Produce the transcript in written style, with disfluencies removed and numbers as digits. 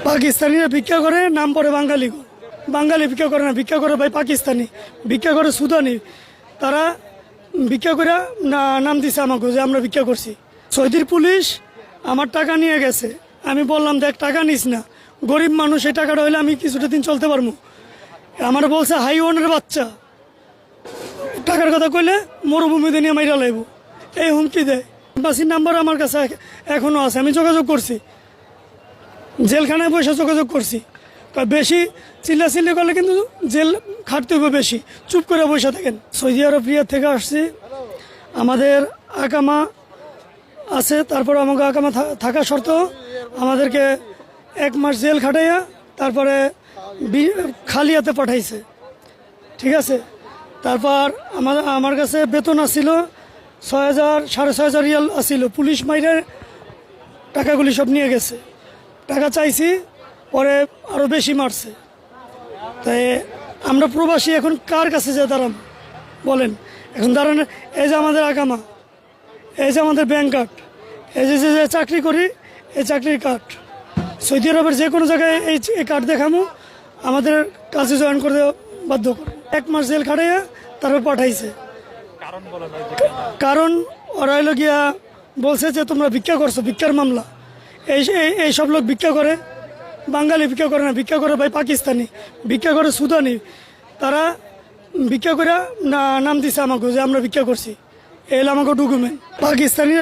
পাকিস্তানিরা ভিক্ষা করে, নাম পড়ে বাঙালি। বাঙালি ভিক্ষা করে না, ভিক্ষা করে ভাই পাকিস্তানি, ভিক্ষা করে সুদানি। তারা ভিক্ষা করে নাম দিছে আমাকে যে আমরা ভিক্ষা করছি। সৌদির পুলিশ আমার টাকা নিয়ে গেছে। আমি বললাম দেখ টাকা নিস না, গরিব মানুষ, এই টাকাটা হইলে আমি কিছুটা দিন চলতে পারবো। আমার বলছে হাইওয়ানের বাচ্চা, টাকার কথা কইলে মরুভূমিতে নিয়ে মাইরা লাইব, এই হুমকি দেয়। বাসির নাম্বার আমার কাছে এখনো আছে, আমি যোগাযোগ করছি, জেলখানায় বসে যোগাযোগ করছি। বেশি চিল্লাচিল্লি করলে কিন্তু জেল খাটতে হবে বেশি, চুপ করে বসে থাকেন। সৌদি আরব রিয়াদ থেকে আসছি, আমাদের আকামা আছে, তারপরে আমাকে আকামা থাকা সত্ত্বেও আমাদেরকে 1 মাস জেল খাটাইয়া তারপরে খালিয়াতে পাঠাইছে, ঠিক আছে। তারপর আমার কাছে বেতন আসছিল 6,000 6,500 রিয়াল আসছিল। পুলিশ মাইরে টাকাগুলি সব নিয়ে গেছে। টাকা চাইছি, পরে আরও বেশি মারছে। তাই আমরা প্রবাসী এখন কার কাছে যে দাঁড়াম বলেন? এখন দাঁড়ান, এই যে আমাদের আকামা, এই যে আমাদের ব্যাংক কার্ড, এই যে যে চাকরি করি এই চাকরির কার্ড, সৌদি আরবের যে কোনো জায়গায় এই কার্ড দেখামো, আমাদের কাজে জয়েন করে বাধ্য করে। 1 মাস জেল খাটাইয়া তারপর পাঠাইছে। কারণ ওরা হইল গিয়া বলছে যে তোমরা ভিক্ষা করছো, ভিক্ষার মামলা। এই সব লোক ভিক্ষা করে, বাঙালি ভিক্ষা করে না, ভিক্ষা করে ভাই পাকিস্তানি, ভিক্ষা করে সুদানি। তারা ভিক্ষা করে নাম দিছে আমাকে যে আমরা ভিক্ষা করছি, এই আমাকে ডকুমেন্ট। পাকিস্তানি